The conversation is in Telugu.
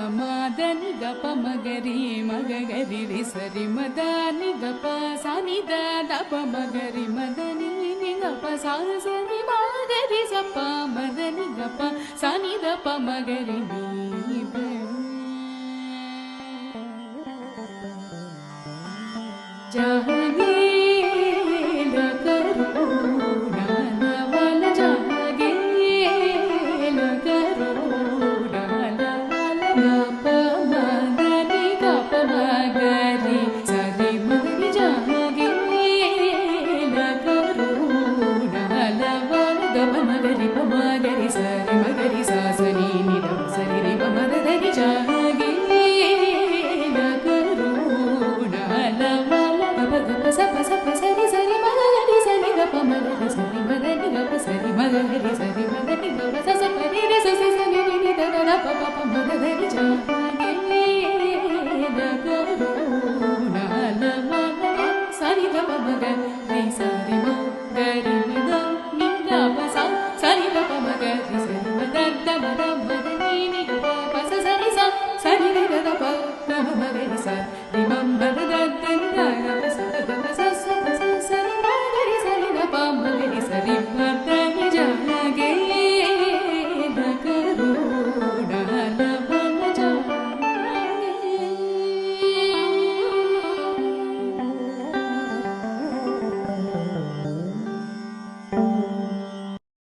మదని గప మగరి మగగరి రి సరి మదని గప సని దప మగరి మదని ని గప సరి మగరి సప మదని గప సని దప మగరి ని జహని లకరు నవల జహగే లకరు Remember that